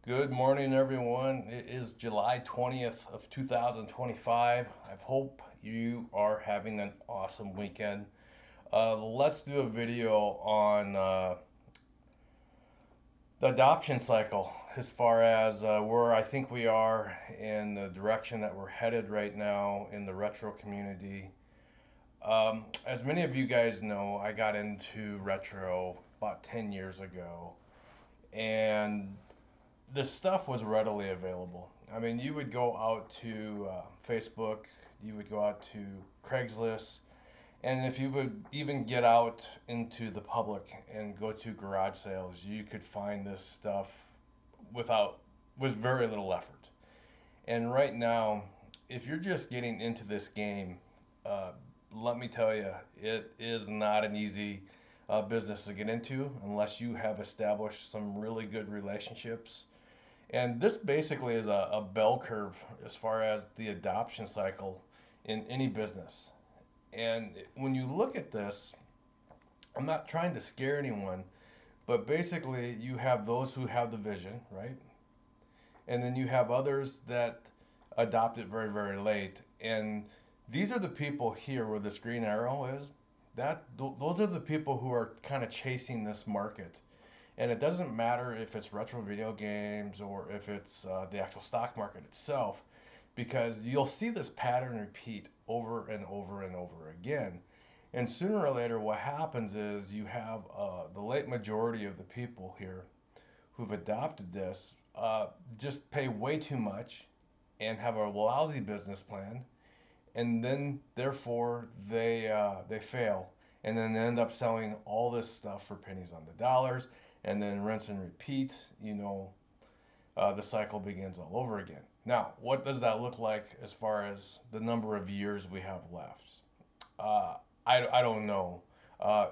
Good morning, everyone. It is July 20th of 2025. I hope you are having an awesome weekend. Let's do a video on the adoption cycle as far as where I think we are in the direction that we're headed right now in the retro community. As many of you guys know, I got into retro about 10 years ago, and this stuff was readily available. I mean, you would go out to Facebook, you would go out to Craigslist, and if you would even get out into the public and go to garage sales, you could find this stuff without with very little effort. And right now, if you're just getting into this game, uh, let me tell you, it is not an easy business to get into unless you have established some really good relationships, and this basically is a bell curve as far as the adoption cycle in any business. And when you look at this, I'm not trying to scare anyone, but basically you have those who have the vision, right? And then you have others that adopt it very, very late. And these are the people here where this green arrow is. Those are the people who are kind of chasing this market. And it doesn't matter if it's retro video games or if it's the actual stock market itself, because you'll see this pattern repeat over and over and over again. And sooner or later, what happens is you have the late majority of the people here who've adopted this just pay way too much and have a lousy business plan, and then therefore they fail, and then they end up selling all this stuff for pennies on the dollars, and then rinse and repeat. The cycle begins all over again. Now, what does that look like as far as the number of years we have left? Uh, I don't know.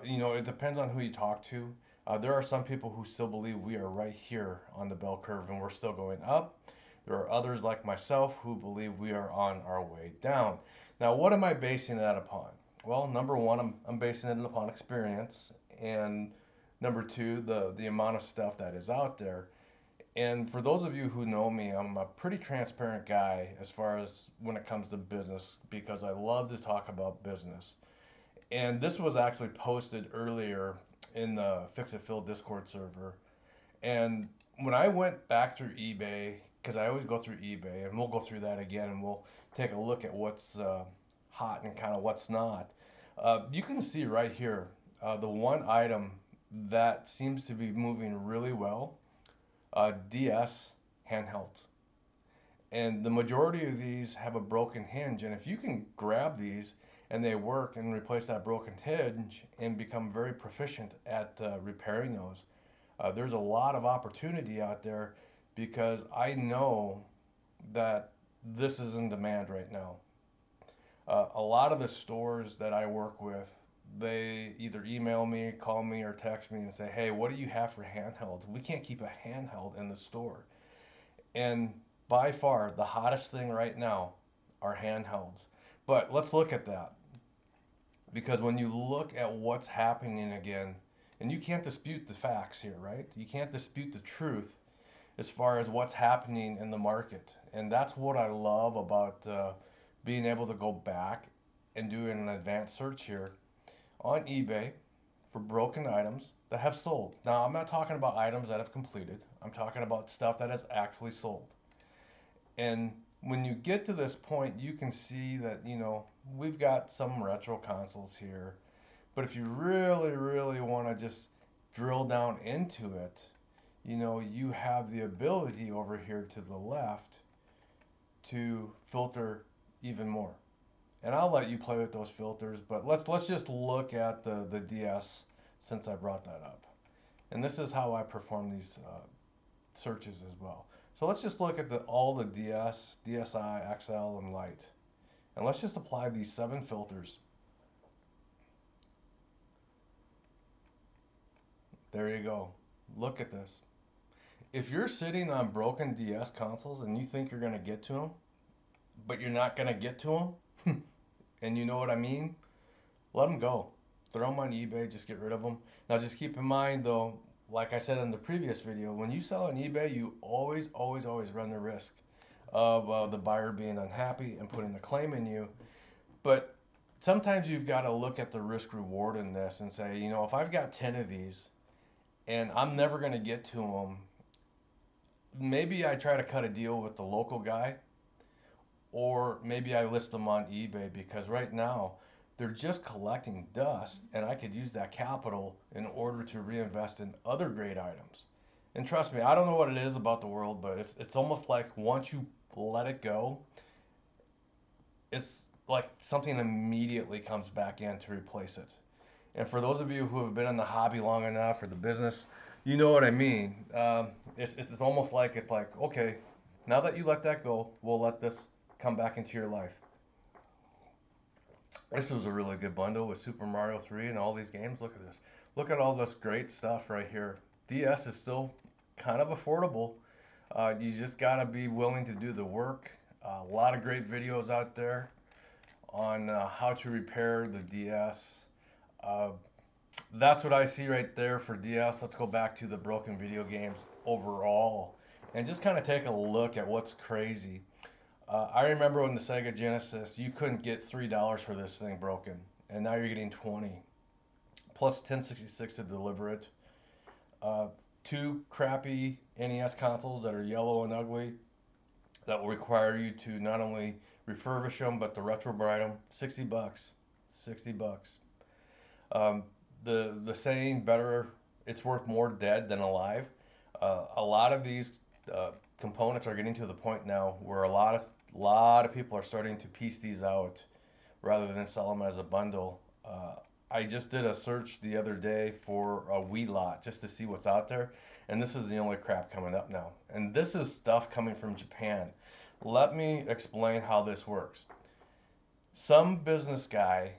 It depends on who you talk to. There are some people who still believe we are right here on the bell curve and we're still going up. There are others like myself who believe we are on our way down. Now, what am I basing that upon? Well, number one, I'm basing it upon experience, and number two, the amount of stuff that is out there. And for those of you who know me, I'm a pretty transparent guy as far as when it comes to business because I love to talk about business. And this was actually posted earlier in the Fix It Phil Discord server. And when I went back through eBay, because I always go through eBay, and we'll go through that again, and we'll take a look at what's hot and kind of what's not. You can see right here the one item that seems to be moving really well, DS handheld. And the majority of these have a broken hinge. And if you can grab these and they work and replace that broken hinge and become very proficient at repairing those, there's a lot of opportunity out there because I know that this is in demand right now. A lot of the stores that I work with, they either email me, call me, or text me and say, "Hey, what do you have for handhelds? We can't keep a handheld in the store." And by far, the hottest thing right now are handhelds. But let's look at that, because when you look at what's happening again, and you can't dispute the facts here, right? You can't dispute the truth as far as what's happening in the market. And that's what I love about being able to go back and do an advanced search here on eBay for broken items that have sold. Now, I'm not talking about items that have completed. I'm talking about stuff that has actually sold. And when you get to this point, you can see that, we've got some retro consoles here. But if you really, really want to just drill down into it, you have the ability over here to the left to filter even more. And I'll let you play with those filters, but let's just look at the DS since I brought that up. And this is how I perform these searches as well. So let's just look at all the DS, DSi, XL, and Lite. And let's just apply these 7 filters. There you go. Look at this. If you're sitting on broken DS consoles and you think you're going to get to them, but you're not going to get to them, and you know what I mean, let them go. Throw them on eBay, just get rid of them. Now just keep in mind though, like I said in the previous video, when you sell on eBay, you always run the risk of the buyer being unhappy and putting a claim in you. But sometimes you've got to look at the risk reward in this and say, you know, if I've got 10 of these and I'm never going to get to them, maybe I try to cut a deal with the local guy, or maybe I list them on eBay because right now they're just collecting dust and I could use that capital in order to reinvest in other great items. And trust me, I don't know what it is about the world, but it's almost like once you let it go, it's like something immediately comes back in to replace it. And for those of you who have been in the hobby long enough or the business, you know what I mean. It's almost like it's like, okay, now that you let that go, we'll let this come back into your life. This was a really good bundle with Super Mario 3 and all these games. Look at this. Look at all this great stuff right here. DS is still kind of affordable. You just got to be willing to do the work. A lot of great videos out there on how to repair the DS. Uh, that's what I see right there for DS. Let's go back to the broken video games overall and just kind of take a look at what's crazy. I remember when the Sega Genesis, you couldn't get $3 for this thing broken, and now you're getting 20 plus 1066 to deliver it. Uh, Two crappy NES consoles that are yellow and ugly that will require you to not only refurbish them but to retrobrite them. 60 bucks, 60 bucks. Um, the saying, better, it's worth more dead than alive. A lot of these components are getting to the point now where a lot of people are starting to piece these out rather than sell them as a bundle. I just did a search the other day for a Wii lot just to see what's out there, and this is the only crap coming up now. And this is stuff coming from Japan. Let me explain how this works. Some business guy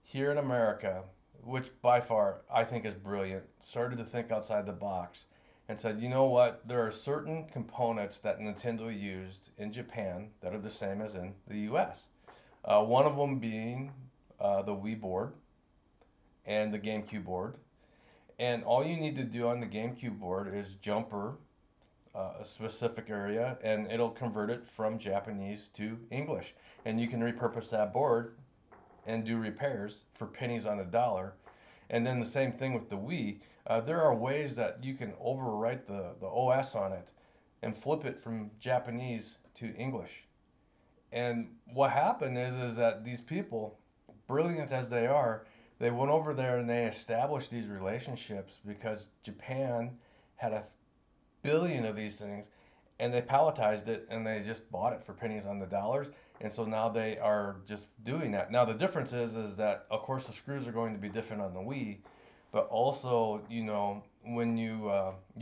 here in America, which by far I think is brilliant, started to think outside the box and said, you know what, there are certain components that Nintendo used in Japan that are the same as in the US. One of them being the Wii board and the Gamecube board. And all you need to do on the Gamecube board is jumper a specific area and it'll convert it from Japanese to English. And you can repurpose that board and do repairs for pennies on a dollar. And then the same thing with the Wii. There are ways that you can overwrite the OS on it and flip it from Japanese to English. And what happened is that these people, brilliant as they are, they went over there and they established these relationships because Japan had a billion of these things and they palletized it and they just bought it for pennies on the dollars. And so now they are just doing that. Now the difference is that of course the screws are going to be different on the Wii, but also, you know, when you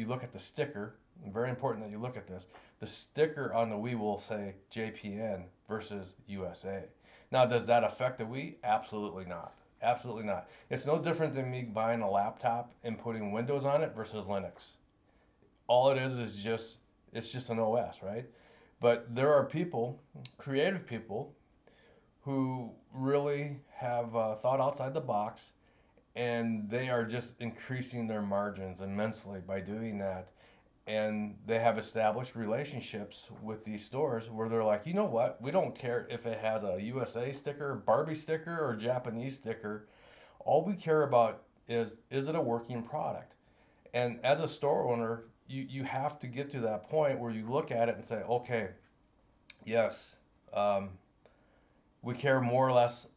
look at the sticker, very important that you look at this. The sticker on the Wii will say JPN versus USA. Now, does that affect the Wii? Absolutely not. Absolutely not. It's no different than me buying a laptop and putting Windows on it versus Linux. All it is just it's just an OS, right? But there are people, creative people, who really have thought outside the box, and they are just increasing their margins immensely by doing that. And they have established relationships with these stores where they're like, you know what? We don't care if it has a USA sticker, Barbie sticker, or Japanese sticker. All we care about is it a working product? And as a store owner, you have to get to that point where you look at it and say, okay, yes, um, we care more or less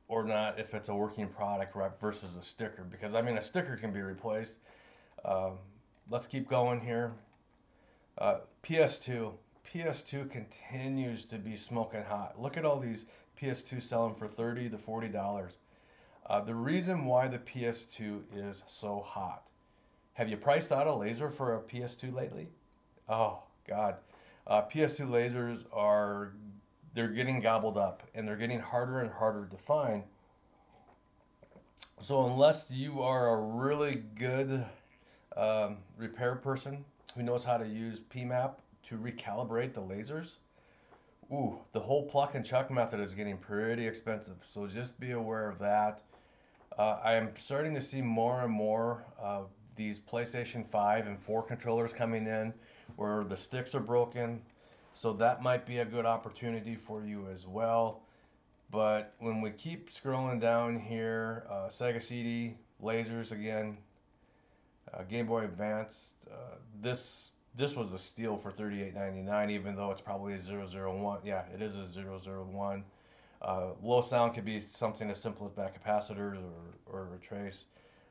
or not if it's a working product right, versus a sticker. Because I mean, a sticker can be replaced. Um, let's keep going here. PS2. PS2 continues to be smoking hot. Look at all these PS2 selling for $30 to $40. The reason why the PS2 is so hot. Have you priced out a laser for a PS2 lately? Oh God, PS2 lasers they're getting gobbled up and they're getting harder and harder to find. So unless you are a really good repair person who knows how to use PMAP to recalibrate the lasers, ooh, the whole pluck and chuck method is getting pretty expensive. So just be aware of that. I am starting to see more and more these PlayStation 5 and 4 controllers coming in where the sticks are broken. So that might be a good opportunity for you as well. But when we keep scrolling down here, Sega CD, lasers again, Game Boy Advance, this was a steal for $38.99, even though it's probably a 001. Yeah, it is a 001. Low sound could be something as simple as back capacitors or a trace.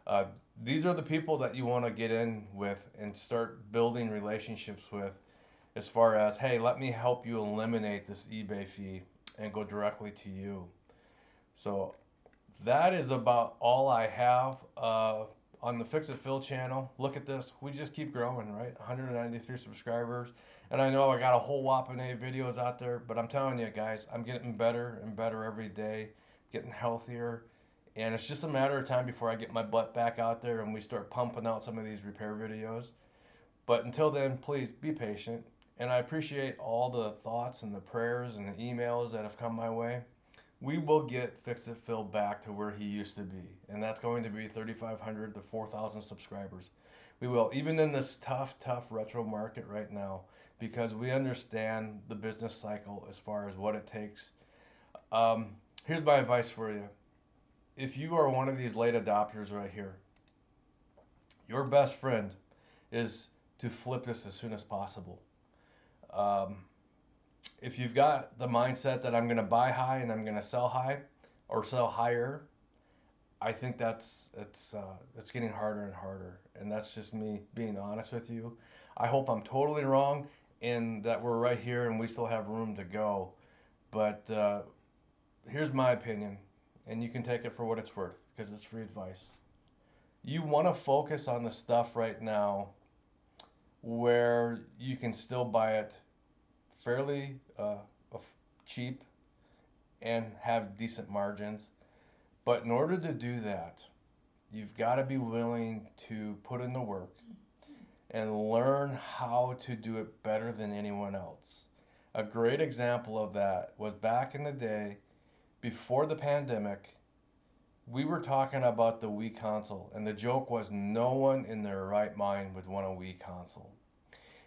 Uh, these are the people that you want to get in with and start building relationships with as far as, hey, let me help you eliminate this eBay fee and go directly to you. So that is about all I have on the Fix It Phil channel. Look at this. We just keep growing, right? 193 subscribers. And I know I got a whole whopping 8 videos out there, but I'm telling you guys, I'm getting better and better every day, getting healthier. And it's just a matter of time before I get my butt back out there and we start pumping out some of these repair videos. But until then, please be patient. And I appreciate all the thoughts and the prayers and the emails that have come my way. We will get Fix It Phil back to where he used to be, and that's going to be 3,500 to 4,000 subscribers. We will, even in this tough retro market right now, because we understand the business cycle as far as what it takes. Here's my advice for you. If you are one of these late adopters right here, your best friend is to flip this as soon as possible. Um, if you've got the mindset that I'm going to buy high and I'm going to sell high or sell higher, I think it's getting harder and harder, and that's just me being honest with you. I hope I'm totally wrong and that we're right here and we still have room to go. But here's my opinion, and you can take it for what it's worth because it's free advice. You want to focus on the stuff right now where you can still buy it fairly cheap and have decent margins. But in order to do that, you've got to be willing to put in the work and learn how to do it better than anyone else. A great example of that was back in the day, before the pandemic, we were talking about the Wii console, and the joke was no one in their right mind would want a Wii console.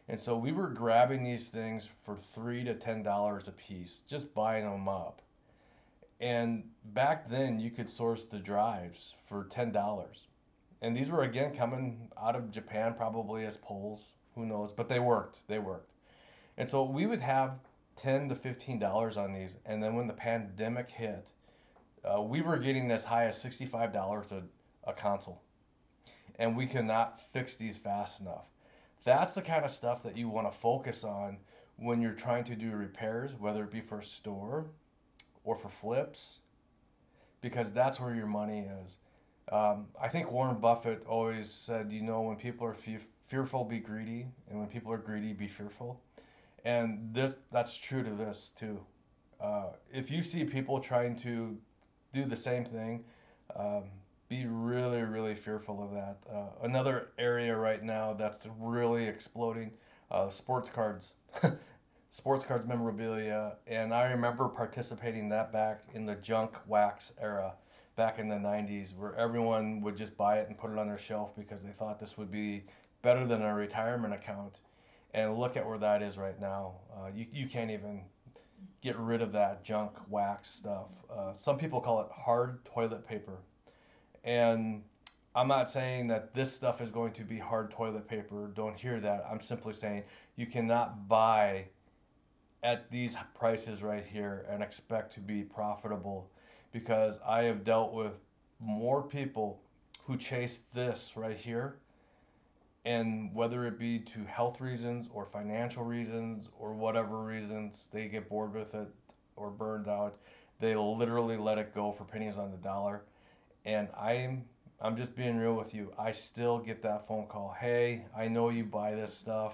And so we were grabbing these things for $3 to $10 a piece, just buying them up. And back then you could source the drives for $10. And these were again coming out of Japan, probably as poles, who knows, but they worked. They worked. And so we would have $10 to $15 on these. And then when the pandemic hit, we were getting as high as $65 a console. And we could not fix these fast enough. That's the kind of stuff that you want to focus on when you're trying to do repairs, whether it be for a store or for flips, because that's where your money is. I think Warren Buffett always said, you know, when people are fearful, be greedy, and when people are greedy, be fearful. And that's true to this too. If you see people trying to do the same thing, be really fearful of that. Another area right now that's really exploding, sports cards. Sports cards memorabilia, and I remember participating that back in the junk wax era back in the 90s, where everyone would just buy it and put it on their shelf because they thought this would be better than a retirement account. And look at where that is right now. You can't even get rid of that junk wax stuff. Some people call it hard toilet paper. And I'm not saying that this stuff is going to be hard toilet paper. Don't hear that. I'm simply saying you cannot buy at these prices right here and expect to be profitable, because I have dealt with more people who chase this right here, and whether it be to health reasons or financial reasons or whatever reasons, they get bored with it or burned out, they literally let it go for pennies on the dollar. And I'm just being real with you. I still get that phone call. Hey, I know you buy this stuff,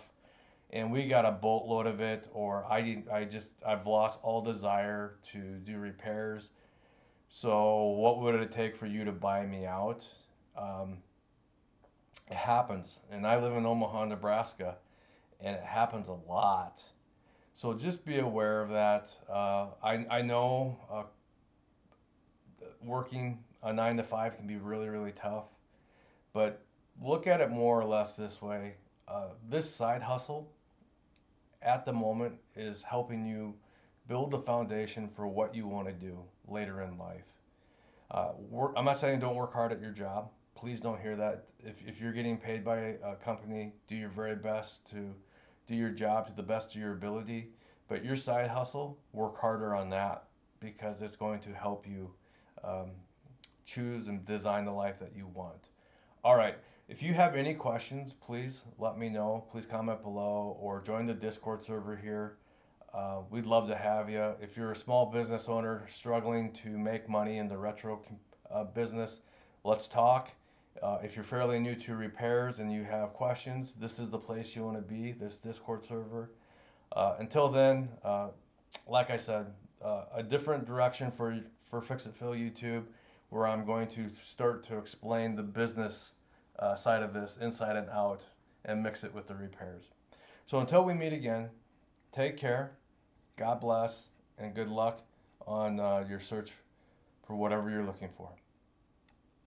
and we got a boatload of it, or I've lost all desire to do repairs. So what would it take for you to buy me out? It happens, and I live in Omaha, Nebraska, and it happens a lot. So just be aware of that. I know working a 9 to 5 can be really tough, but look at it more or less this way. This side hustle at the moment is helping you build the foundation for what you want to do later in life. I'm not saying don't work hard at your job. Please don't hear that. If you're getting paid by a company, do your very best to do your job to the best of your ability. But your side hustle, work harder on that because it's going to help you um, choose and design the life that you want. All right. If you have any questions, please let me know. Please comment below or join the Discord server here. We'd love to have you. If you're a small business owner struggling to make money in the retro business, let's talk. If you're fairly new to repairs and you have questions, this is the place you want to be, this Discord server. Until then, like I said, a different direction for Fix It Phil YouTube, where I'm going to start to explain the business side of this inside and out and mix it with the repairs. So until we meet again, take care, God bless, and good luck on your search for whatever you're looking for.